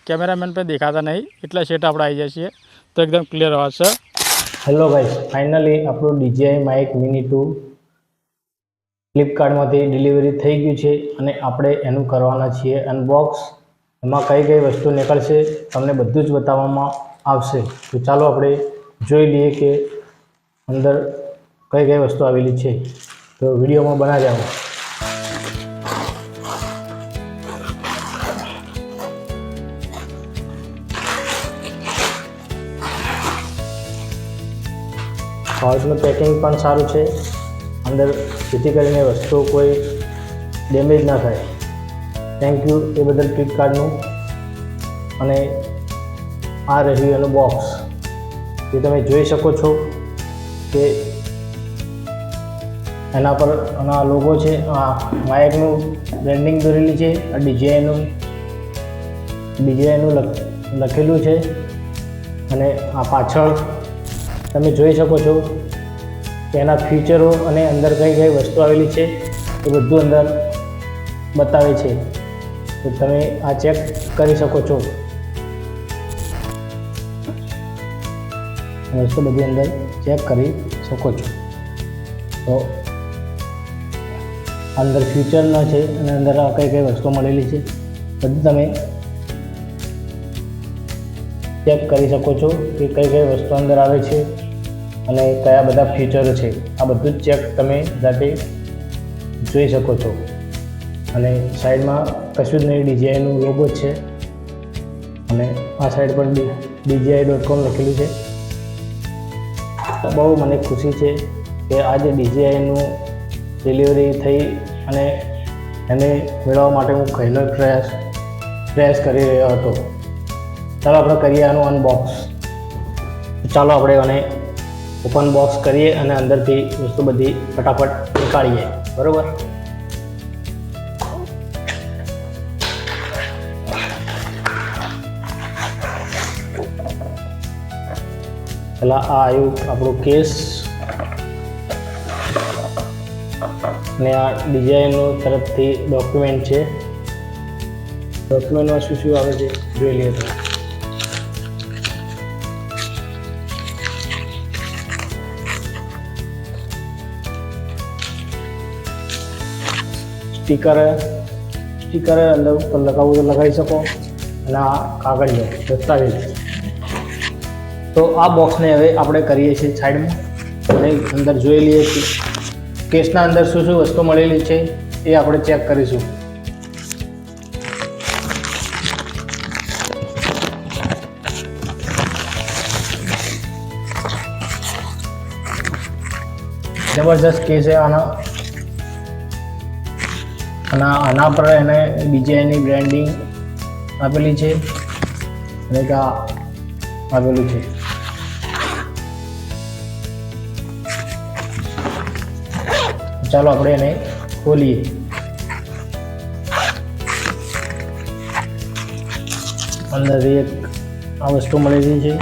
Cameraman पे दिखाता नहीं એટલે સેટ આપણે આવી જાય છે તો એકદમ ક્લિયર અવાજ છે। હેલો ગાઈસ, ફાઇનલી આપણું DJI માઇક મિની 2 ફ્લિપકાર્ટમાંથી ડિલિવરી થઈ ગયું છે અને આપણે એનું કરવાના છીએ અનબોક્સ। એમાં કઈ કઈ વસ્તુ નીકળશે તમને બધું જ બતાવવામાં આવશે। તો ચાલો આપણે જોઈ લઈએ કે અંદર કઈ કઈ વસ્તુ આવેલી છે। તો વિડીયોમાં બના જાઓ। પાઉચનું પેકિંગ પણ સારું છે અંદર, જેથી કરીને વસ્તુ કોઈ ડેમેજ ના થાય। થેન્ક યુ એ બદલ ફ્લિપકાર્ટનું। અને આ રહ્યું એનું બોક્સ, જે તમે જોઈ શકો છો કે એના પર એના લોગો છે, આ માઇકનું બ્રેન્ડિંગ દોરેલી છે, આ DJIનું લખેલું છે। અને આ પાછળ તમે જોઈ શકો છો કે એના ફીચરો અને અંદર કઈ કઈ વસ્તુ આવેલી છે એ બધું અંદર બતાવે છે। તો તમે આ ચેક કરી શકો છો, વસ્તુ બધી અંદર ચેક કરી શકો છો। તો અંદર ફીચરના છે અને અંદર કઈ કઈ વસ્તુ મળેલી છે બધું તમે ચેક કરી શકો છો કે કઈ કઈ વસ્તુ અંદર આવે છે અને કયા બધા ફીચરો છે। આ બધું જ ચેક તમે જાતે જોઈ શકો છો। અને સાઈડમાં કશું જ નહીં, DJIનું લોગો જ છે અને આ સાઈડ પર DJI.com લખેલું છે। બહુ મને ખુશી છે કે આજે DJIનું ડિલિવરી થઈ અને એને મેળવવા માટે હું ઘણો પ્રયાસ કરી રહ્યો હતો। ચાલો આપણે કરીએ આનું અનબોક્સ। ચાલો આપણે આને ઓપન બોક્સ કરીએ અને અંદરથી વસ્તુ બધી ફટાફટ નીકાળીએ, બરાબર। પહેલાં આ આવ્યું આપણું કેસ અને આ DJIનું તરફથી ડોક્યુમેન્ટ છે। ડોક્યુમેન્ટમાં શું શું આવે છે જોઈ લઈએ તો। સ્ટીકર અંદર ઉપર લગાવવું તો લગાવી શકો, અને આ કાગળિયો દસ્તાવેજ। તો આ બોક્સને હવે આપણે કરીએ છીએ સાઈડમાં અને અંદર જોઈ લઈએ કે કેસના અંદર શું શું વસ્તુ મળેલી છે એ આપણે ચેક કરીશું। જબરજસ્ત કેસ છે આના પર એને DJIની બ્રાન્ડિંગ આપેલી છે અને આપેલું છે। ચાલો આપણે એને ખોલીએ। અંદરથી એક આ વસ્તુ મળેલી છે।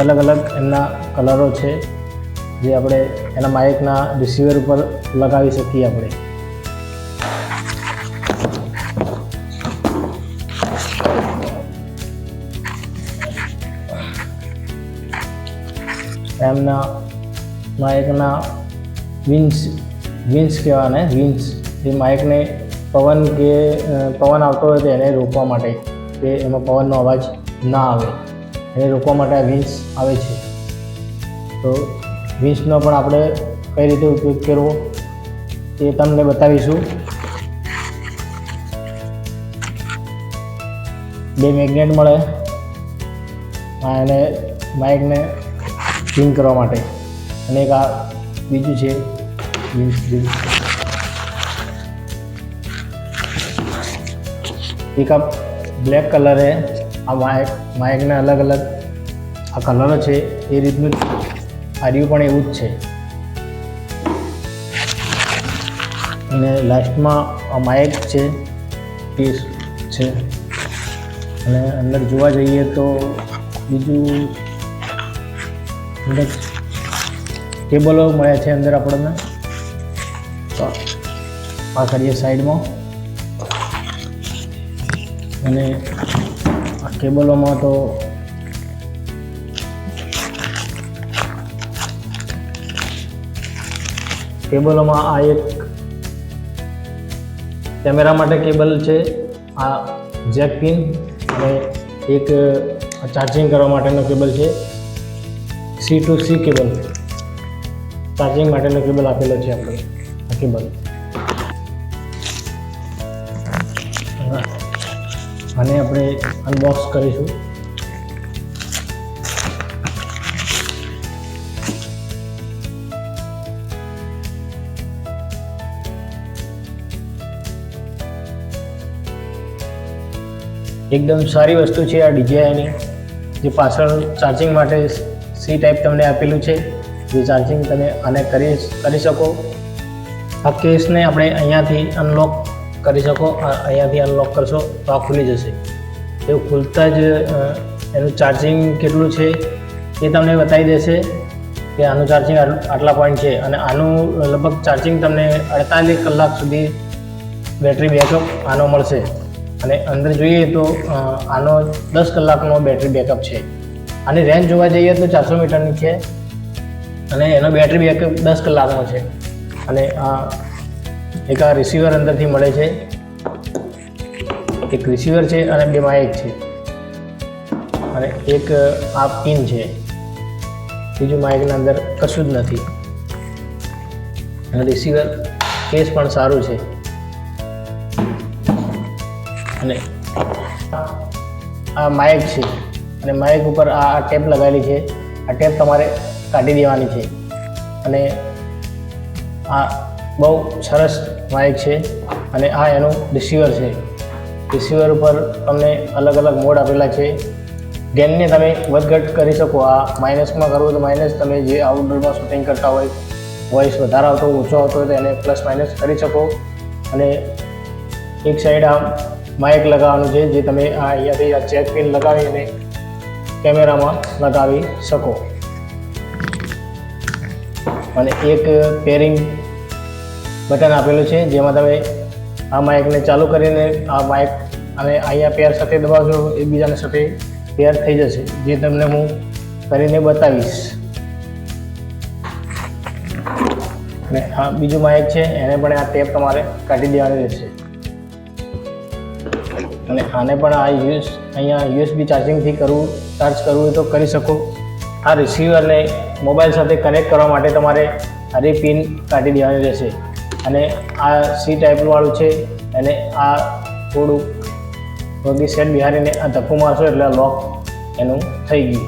અલગ અલગ એમના કલરો છે જે આપણે એના માઇકના રિસીવર ઉપર લગાવી શકીએ આપણે। એમના માઇકના વિન્સ કહેવાના, વિન્સ એ માઇકને પવન આવતો હોય તો એને રોકવા માટે, કે એમાં પવનનો અવાજ ના આવે એને રોકવા માટે આ વિન્સ આવે છે। તો વિન્સનો પણ આપણે કઈ રીતે ઉપયોગ કરવો એ તમને બતાવીશું। 2 મેગ્નેટ મળે અને માઇકને પિન કરવા માટે, અને એક આ બીજું છે વિન્સ એક આ બ્લેક કલર है આ માઇકના અલગ અલગ આ કલરો છે એ રીતનું આર્યું પણ એવું જ છે. અને લાસ્ટમાં આ માઇક છે પીસ છે. અને અંદર જોવા જઈએ તો બીજું અંદર કેબલો મળ્યા છે અંદર આપણને. તો આ કરીએ સાઈડમાં. અને આ કેબલોમાં તો આ એક કેમેરા માટે કેબલ છે, આ જેક પિન, અને એક ચાર્જિંગ કરવા માટેનો કેબલ છે, C to C cable, charging માટેનો કેબલ આપેલો છે આપણે આ કેબલ. આને આપણે અનબોક્સ કરીશું. એકદમ સારી વસ્તુ છે આ DJIની, જે પાછળ ચાર્જિંગ માટે C ટાઈપ તમને આપેલું છે, જે ચાર્જિંગ તમે આને કરી શકો. આ કેસને આપણે અહીંયાથી અનલોક કરી શકો. અહીંયાથી અનલોક કરશો તો આ ખુલી જશે. એવું ખુલતા જ એનું ચાર્જિંગ કેટલું છે એ તમને બતાવી દેશે કે આનું ચાર્જિંગ આટલા પોઈન્ટ છે. અને આનું લગભગ ચાર્જિંગ તમને 48 કલાક સુધી બેટરી બેકઅપ આનો મળશે. અને અંદર જોઈએ તો આનો 10 કલાકનો બેટરી બેકઅપ છે. આની રેન્જ જોવા જઈએ તો 400 મીટરની છે, અને એનો બેટરી બેકઅપ 10 કલાકનો છે. અને એક આ રિસીવર અંદરથી મળે છે, એક રિસીવર છે અને 2 માઇક છે, અને એક આ પિન છે. બીજું માઇકના અંદર કશું જ નથી. અને રિસીવર કેસ પણ સારું છે. અને આ માઇક છે, અને માઇક ઉપર આ ટેપ લગાવેલી છે. આ ટેપ તમારે કાઢી દેવાની છે. અને આ બહુ સરસ માઇક છે. અને આ એનું રિસીવર છે. રિસીવર ઉપર તમને અલગ અલગ મોડ આપેલા છે. ગેનને તમે વધઘટ કરી શકો. આ માઇનસમાં કરવું તો માઇનસ, તમે જે આઉટડોરમાં શૂટિંગ કરતા હોય, વોઇસ વધારે આવતો હોય, ઓછો આવતો હોય તો એને પ્લસ માઇનસ કરી શકો. અને એક સાઈડ આ માઇક લગાવવાનું છે, જે તમે અહીંયાથી આ ચેક પિન લગાવીને કેમેરામાં લગાવી શકો. અને એક પેરિંગ બટન આપેલું છે, જેમાં તમે આ માઇકને ચાલુ કરીને આ માઇક અને અહીંયા પેર સાથે દબાવશો, એકબીજાને સાથે પેર થઈ જશે, જે તમને હું કરીને બતાવીશ. અને આ બીજું માઇક છે, એને પણ આ ટેપ તમારે કાઢી દેવાની રહેશે. અને આને પણ અહીંયા USB ચાર્જિંગથી ચાર્જ કરવું હોય તો કરી શકો. આ રિસીવરને મોબાઈલ સાથે કનેક્ટ કરવા માટે તમારે આરી પિન કાઢી દેવાની રહેશે. અને આ C ટાઈપવાળું છે, અને આ થોડુંક પગી સેટ બિહારીને આ ધક્કો મારશો એટલે આ લોક એનું થઈ ગયું.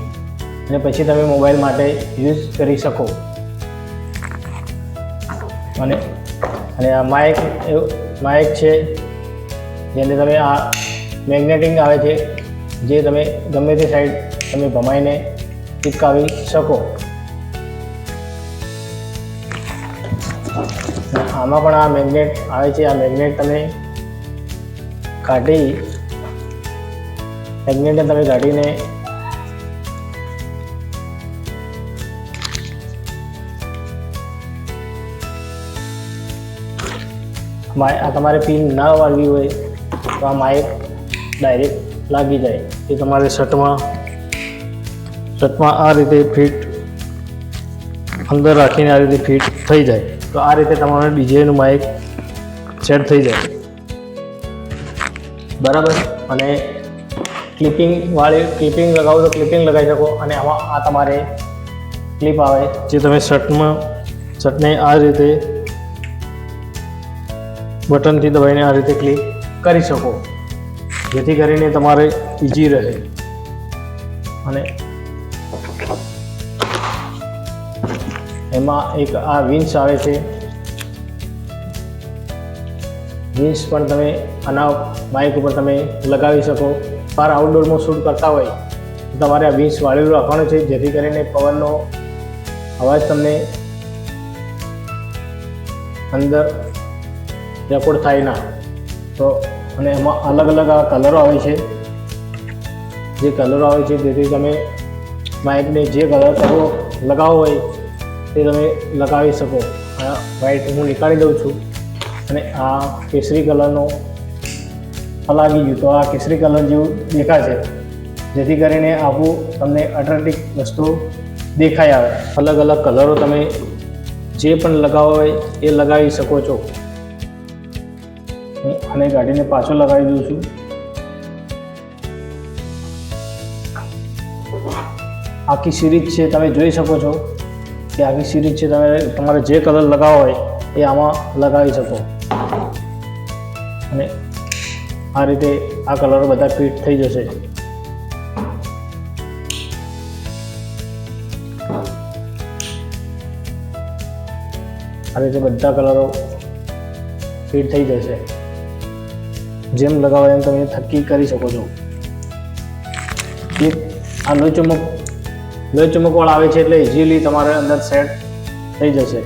અને પછી તમે મોબાઈલ માટે યુઝ કરી શકો. અને આ માઇક છે, જેને તમે આ મેગ્નેટિક આવે છે, જે તમે ગમે તે સાઈડ તમે ભમાઈને ચિપકાવી શકો. આમાં પણ આ મેગ્નેટ આવે છે. આ મેગ્નેટને તમે કાઢીને આ તમારે પિન ના વાળવી હોય તો આ માઇક ડાયરેક્ટ લાગી જાય. એ તમારે શર્ટમાં આ રીતે ફિટ અંદર રાખીને આ રીતે ફિટ થઈ જાય. તો આ રીતે તમારે DJIનું માઇક સેટ થઈ જાય બરાબર. અને ક્લિપિંગ લગાવો તો ક્લિપિંગ લગાવી શકો. અને આમાં આ તમારે ક્લિપ આવે, જે તમે શર્ટને આ રીતે બટનથી દબાઈને આ રીતે ક્લિક કરી શકો, જેથી કરીને તમારે ઇઝી રહે. અને એમાં એક આ વિન્સ આવે છે, વિન્સ પણ તમે આના માઇક ઉપર તમે લગાવી શકો. બહાર આઉટડોરમાં શૂટ કરતા હોય તો તમારે આ વિન્સ વાળેલું રાખવાનું છે, જેથી કરીને પવનનો અવાજ તમને અંદર રેકોર્ડ થાય ના. તો અને એમાં અલગ અલગ આ કલરો આવે છે, જે કલરો આવે છે જેથી તમે માઇકને જે કલર કરવો લગાવવો હોય તે તમે લગાવી શકો. આ વ્હાઇટ હું નીકાળી દઉં છું અને આ કેસરી કલરનો લાગી ગયું તો આ કેસરી કલર જેવું દેખાશે, જેથી કરીને આવું તમને અટ્રેક્ટિવ વસ્તુ દેખાઈ આવે. અલગ અલગ કલરો તમે જે પણ લગાવવા હોય એ લગાવી શકો છો. હું આને કાઢીને પાછો લગાવી દઉં છું. આખી સિરીઝ છે તમે જોઈ શકો છો કે આખી સિરીઝ છે, તમારે જે કલર લગાવવો હોય એ આમાં લગાવી શકો. અને આ રીતે આ કલરો બધા ફિટ થઈ જશે. આ રીતે બધા કલરો ફિટ થઈ જશે. જેમ લગાવો એમ તમે થકી કરી શકો છો. એક આ લોહી ચમકવાળા આવે છે એટલે ઇઝીલી તમારે અંદર સેટ થઈ જશે.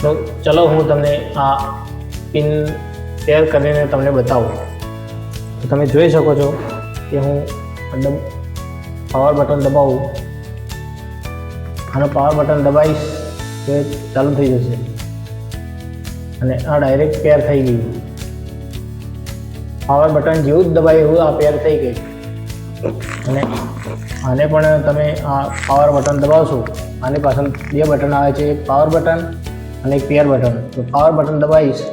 તો ચલો હું તમને આ પિન પેર કરીને તમને બતાવું. તો તમે જોઈ શકો છો કે હું પાવર બટન દબાવું અને પાવર બટન દબાવીશ તો એ ચાલુ થઈ જશે અને આ ડાયરેક્ટ પેર થઈ ગયું. પાવર બટન જેવું જ દબાય એવું આ પેર થઈ ગઈ. અને આને પણ તમે આ પાવર બટન દબાવશો, આની પાછળ બે બટન આવે છે, એક પાવર બટન અને એક પેર બટન. તો પાવર બટન દબાવીશ,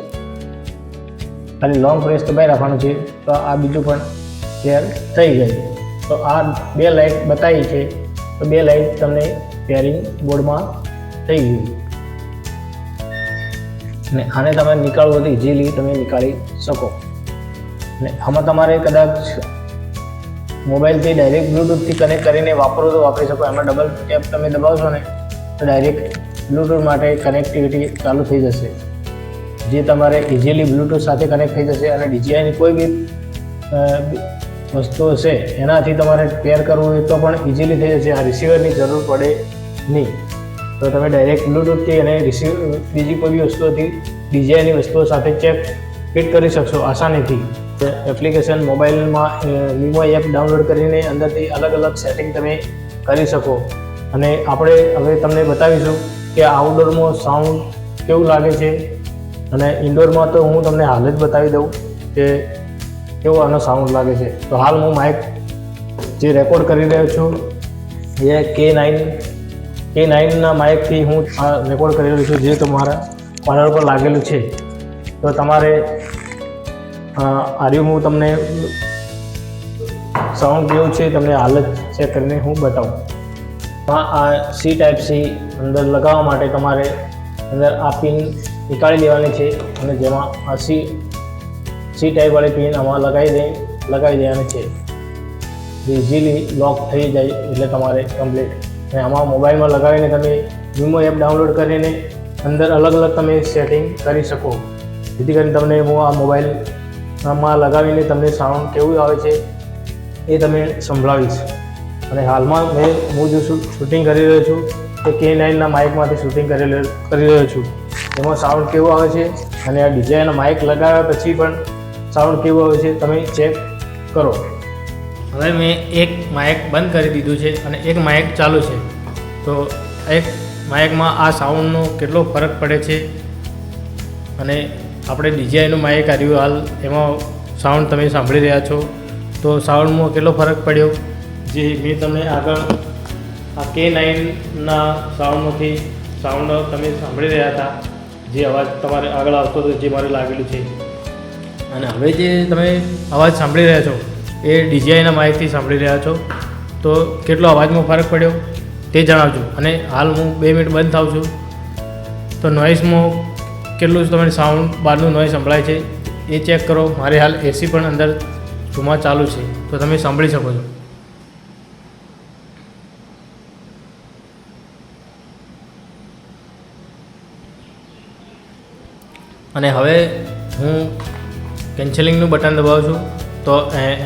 ખાલી લોંગ પ્રેસ દબાઈ રાખવાનું છે તો આ બીજું પણ પેર થઈ ગઈ. તો આ બે લાઇટ બતાવી છે તો બે લાઇટ તમને પેરિંગ બોર્ડમાં થઈ ગયું. અને આને તમે નીકાળવું તો ઇઝીલી તમે નીકાળી શકો. અને આમાં તમારે કદાચ મોબાઈલથી ડાયરેક્ટ બ્લૂટૂથથી કનેક્ટ કરીને વાપરો તો વાપરી શકો. એમાં ડબલ ટેપ તમે દબાવશો ને તો ડાયરેક્ટ બ્લૂટૂથ માટે કનેક્ટિવિટી ચાલુ થઈ જશે, જે તમારે ઇઝીલી બ્લૂટૂથ સાથે કનેક્ટ થઈ જશે. અને DJIની કોઈ બી વસ્તુ હશે એનાથી તમારે પેર કરવું હોય તો પણ ઇઝીલી થઈ જશે. આ રિસીવરની જરૂર પડે નહીં. તો તમે ડાયરેક્ટ બ્લૂટૂથથી અને બીજી કોઈ બી વસ્તુઓથી DJIની વસ્તુઓ સાથે ફિટ કરી શકશો આસાનીથી. એપ્લિકેશન મોબાઈલમાં વીમો એપ ડાઉનલોડ કરીને અંદરથી અલગ અલગ સેટિંગ તમે કરી શકો. અને આપણે હવે તમને બતાવીશું કે આઉટડોરમાં સાઉન્ડ કેવું લાગે છે અને ઇન્ડોરમાં તો હું તમને હાલ જ બતાવી દઉં કે કેવો આનો સાઉન્ડ લાગે છે. તો હાલ હું માઇક જે રેકોર્ડ કરી રહ્યો છું એ K9ના માઇકથી હું આ રેકોર્ડ કરી રહ્યો છું, જે તમારા કોલર પર લાગેલું છે. તો તમારે આર્યું હું તમને સાઉન્ડ કેવું છે તમને હાલ જ ચેક કરીને હું બતાવું. આ C ટાઈપ C અંદર લગાવવા માટે તમારે અંદર આ પિન નીકાળી લેવાની છે અને જેમાં આ C ટાઈપવાળી પિન આમાં લગાવી દેવાની છે. ઇઝીલી લોક થઈ જાય એટલે તમારે કમ્પ્લીટ. અને આમાં મોબાઈલમાં લગાવીને તમે વીમો એપ ડાઉનલોડ કરીને અંદર અલગ અલગ તમે સેટિંગ કરી શકો, જેથી કરીને તમને હું આ મોબાઈલમાં લગાવીને તમને સાઉન્ડ કેવું આવે છે એ તમે સંભળાવીશ. અને હાલમાં હું જો શૂટિંગ કરી રહ્યો છું તે K9ના માઇકમાંથી શૂટિંગ કરી રહ્યો છું. એમાં સાઉન્ડ કેવું આવે છે અને આ DJIના માઇક લગાવ્યા પછી પણ સાઉન્ડ કેવું આવે છે તમે ચેક કરો. હવે મેં એક માઇક બંધ કરી દીધું છે અને એક માઇક ચાલુ છે. તો એક માઇકમાં આ સાઉન્ડનો કેટલો ફરક પડે છે અને આપણે DJIનું માઇક આવ્યું હાલ એમાં સાઉન્ડ તમે સાંભળી રહ્યા છો. તો સાઉન્ડમાં કેટલો ફરક પડ્યો જે મેં તમને આગળ આ K9ના સાઉન્ડમાંથી સાઉન્ડ તમે સાંભળી રહ્યા હતા, જે અવાજ તમારે આગળ આવતો હતો જે મારે લાગેલું છે. અને હવે જે તમે અવાજ સાંભળી રહ્યા છો એ DJIના માઇકથી સાંભળી રહ્યા છો. તો કેટલો અવાજમાં ફરક પડ્યો તે જણાવજો. અને હાલ હું 2 મિનિટ બંધ થાઉં છું તો નોઇસમાં કેટલું તમને સાઉન્ડ બહારનું નોઇસ સંભળાય છે એ ચેક કરો. મારે હાલ AC પણ અંદર રૂમમાં ચાલુ છે તો તમે સાંભળી શકો છો. અને હવે હું કેન્સલિંગનું બટન દબાવું છું તો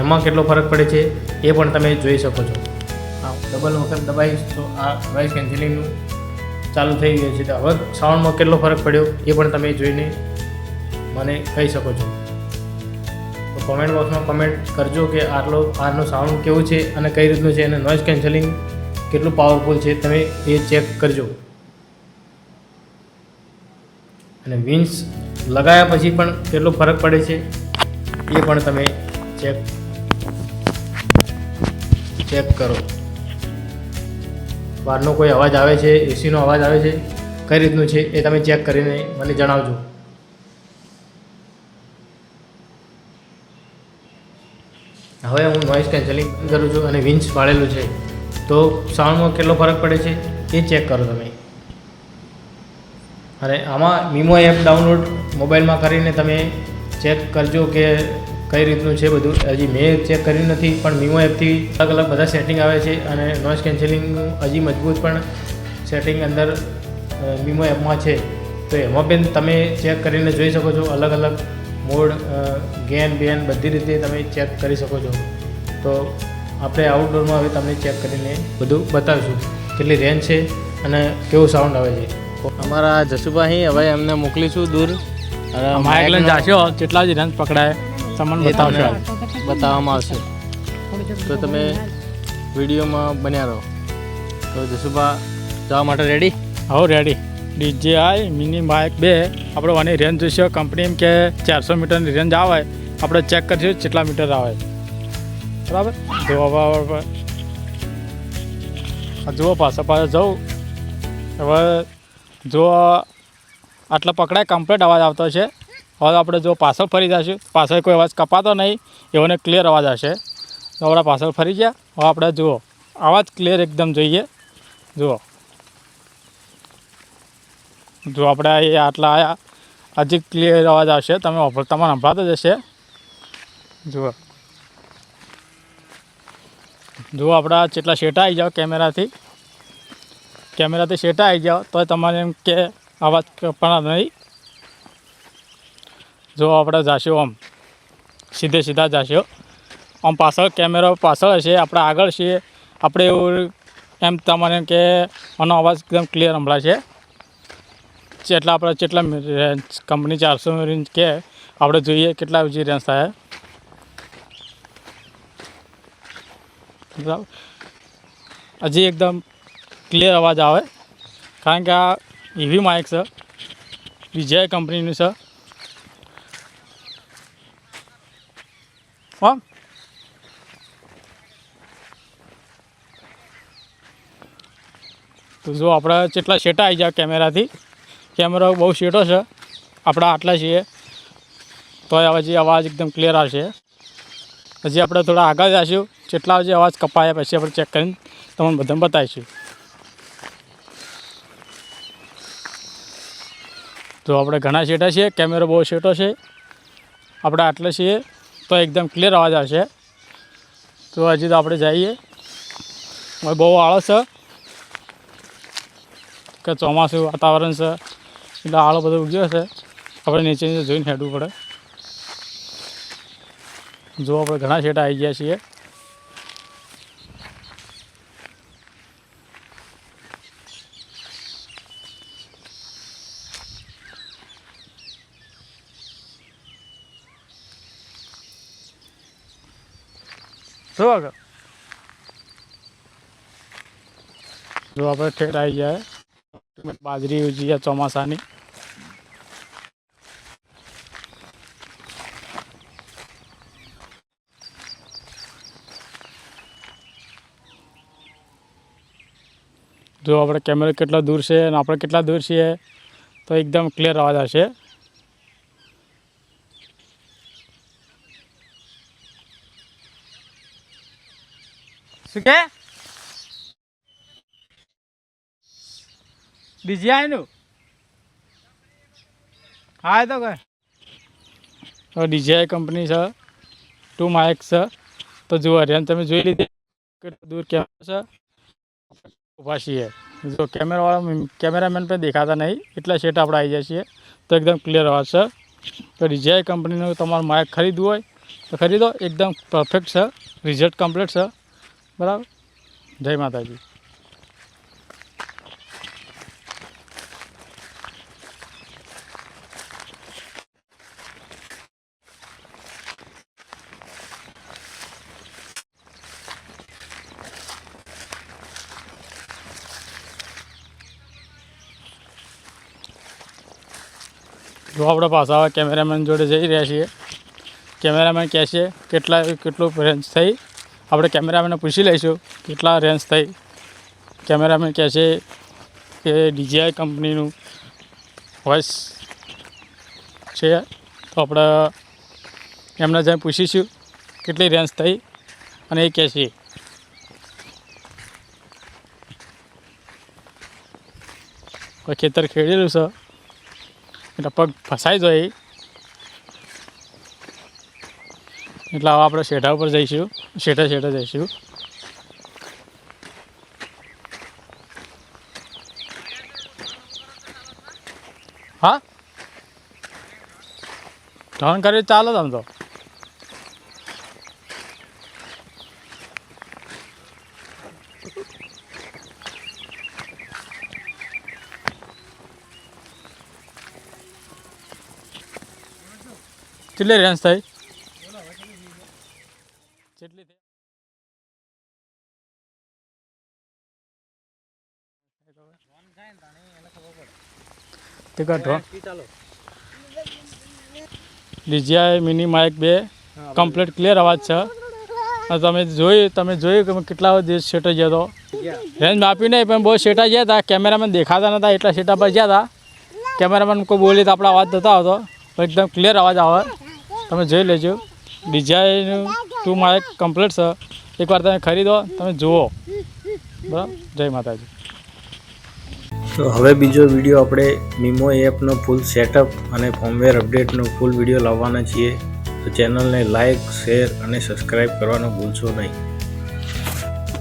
એમાં કેટલો ફરક પડે છે એ પણ તમે જોઈ શકો છો. ડબલ વખત દબાવીશ તો આ નોઇઝ કેન્સલિંગનું ચાલુ થઈ ગયું છે. તો હવે સાઉન્ડમાં કેટલો ફરક પડ્યો એ પણ તમે જોઈને મને કહી શકો છો. તો કોમેન્ટ બોક્સમાં કમેન્ટ કરજો કે આનું સાઉન્ડ કેવું છે અને કઈ રીતનું છે અને નોઇઝ કેન્સલિંગ કેટલું પાવરફુલ છે તમે એ ચેક કરજો. અને વિન્સ લગાવ્યા પછી પણ કેટલો ફરક પડે છે એ પણ તમે ચેક કરો. બહારનો કોઈ અવાજ આવે છે, એસીનો અવાજ આવે છે, કઈ રીતનું છે એ તમે ચેક કરીને મને જણાવજો. હવે હું નોઇઝ કેન્સલિંગ કરું છું અને વિન્સ વાળેલું છે તો સાઉન્ડમાં કેટલો ફરક પડે છે એ ચેક કરો તમે. અને આમાં મીમો એપ ડાઉનલોડ મોબાઈલમાં કરીને તમે ચેક કરજો કે કઈ રીતનું છે બધું. હજી મેં ચેક કર્યું નથી પણ મીમો એપથી અલગ અલગ બધા સેટિંગ આવે છે અને નોઇઝ કેન્સલિંગનું હજી મજબૂત પણ સેટિંગ અંદર મીમો એપમાં છે. તો એમાં પણ તમે ચેક કરીને જોઈ શકો છો. અલગ અલગ મોડ, ગેન બેન બધી રીતે તમે ચેક કરી શકો છો. તો આપણે આઉટડોરમાં હવે તમને ચેક કરીને બધું બતાવીશું કેટલી રેન્જ છે અને કેવું સાઉન્ડ આવે છે. અમારા જસુભાઈ હવે એમને મોકલીશું દૂર અને માઇક લઈને જાશો જેટલા જ રેન્જ પકડાય તમને બતાવશો, બતાવવામાં આવશે. તો તમે વિડીયોમાં બન્યા રહો. તો જસુભા જવા માટે રેડી? હવે રેડી. DJI મિની માઇક 2 આપણે આની રેન્જ જોઈશું. કંપની એમ કે 400 મીટરની રેન્જ આવે, આપણે ચેક કરીશું કેટલા મીટર આવે. બરાબર? જુઓ પાછા જવું. હવે જો આટલા પકડાય કમ્પ્લીટ અવાજ આવતો છે. હવે આપણે જો પાછળ ફરી જઈશું, પાછળ કોઈ અવાજ કપાતો નહીં, એવોને ક્લિયર અવાજ આવશે. તો આપણે પાછળ ફરી ગયા. હવે આપણે જુઓ અવાજ ક્લિયર એકદમ જોઈએ. જુઓ આપણે એ આટલા આવ્યા, હજી ક્લિયર અવાજ આવશે. તમારે સંભળાતો જ હશે. જુઓ આપણે જેટલા શેટા આવી જાઓ કેમેરાથી શેટા આવી જાઓ તો તમારે એમ કે અવાજ કપાના નહીં. જો આપણે જાશું આમ સીધા જાશું આમ પાછળ કેમેરો પાછળ હશે, આપણે આગળ છીએ, આપણે એવું એમ તમારે એમ કે આનો અવાજ એકદમ ક્લિયર સંભળાશે. જેટલા રેન્જ કંપની 400 રેન્જ કે આપણે જોઈએ કેટલા ઊંચી રેન્જ થાય. બરાબર? હજી એકદમ ક્લિયર અવાજ આવે કારણ કે આ એવી માઇક છે, DJI કંપનીનું છે. હા, તો જો આપણે જેટલા શેટા આવી જાય કેમેરાથી, કેમેરો બહુ શેટો છે, આપણે આટલા છીએ તો હજી અવાજ એકદમ ક્લિયર આવશે. હજી આપણે થોડા આગળ જઈશું, જેટલા હજી અવાજ કપાયા પછી આપણે ચેક કરીને તમને બધાને બતાવીશું. તો આપણે ઘણા શેટા છીએ, કેમેરો બહુ શેટો છે, આપણે આટલે છીએ તો એકદમ ક્લિયર અવાજ આવશે. તો હજી તો આપણે જઈએ. હવે બહુ આળસ છે કે ચોમાસું વાતાવરણ છે એટલે આળો બધો ઉગ્યો છે. આપણે નીચે જોઈને હેડવું પડે. જો આપણે ઘણા શેટા આવી ગયા છીએ. શું આગળ જો આપણે ઠેઠ આવી જાય બાજરી ઉજી ચોમાસાની. જો આપણે કેમેરો કેટલા દૂર છે અને આપણે કેટલા દૂર છીએ તો એકદમ ક્લિયર અવાજ આવશે. શું કે DJI નું? હા એ તો કઈ DJI કંપની છે, 2 માઇક છે. તો જુઓ રેન્જ તમે જોઈ લીધી કેટલું દૂર કેમેરો છે. ઊભા છીએ જો કેમેરામેન પણ દેખાતા નહીં એટલા શેટ આપણે આવી જાય છીએ. તો એકદમ ક્લિયર અવાજ છે. તો DJI કંપનીનું તમારું માઇક ખરીદવું હોય તો ખરીદો, એકદમ પરફેક્ટ છે, રિઝલ્ટ કમ્પ્લીટ છે. બરાબર. જય માતાજી. જો આપણે પાછા હવે કેમેરામેન જોડે જઈ રહ્યા છીએ. કેમેરામેન કહે છે કેટલું રેન્જ થઈ. આપણે કેમેરામેનને પૂછી લઈશું કેટલા રેન્જ થઈ. કેમેરામેન કહે છે કે DJI કંપનીનું વોઇસ છે. તો આપણે એમને જઈને પૂછીશું કેટલી રેન્જ થઈ અને એ કહે છે. ખેતર ખેડેલું છે એટલે પગ ફસાઈ જાય, એટલે હવે આપણે શેઢા ઉપર જઈશું, શેઠે જઈશું. હા, ટર્ન કરી ચાલો તમે તો. કેટલી રેન્જ થઈ? કેટલી થઈ? DJI mini mic 2 complete clear અવાજ છે. તમે જોયું કે કેટલા દિવસ શેટા ગયા હતો. રેન્જ માપી નહીં પણ બહુ શેટા ગયા હતા. કેમેરામેન દેખાતા નહોતા એટલા શેટા પર ગયા હતા. કેમેરામેન કોઈ બોલી તો આપણો અવાજ નહોતો આવતો, એકદમ ક્લિયર અવાજ આવે. તમે જોઈ લેજો. DJIનું 2 માઇક કમ્પ્લીટ છે. એકવાર તમે ખરીદો, તમે જુઓ. બરાબર. જય માતાજી. તો હવે બીજો વિડીયો આપણે મીમો એપનો ફૂલ સેટઅપ અને ફોર્મવેર અપડેટનો ફૂલ વિડીયો લાવવાના છીએ. તો ચેનલને લાઇક, શેર અને સબસ્ક્રાઈબ કરવાનું ભૂલશો નહીં.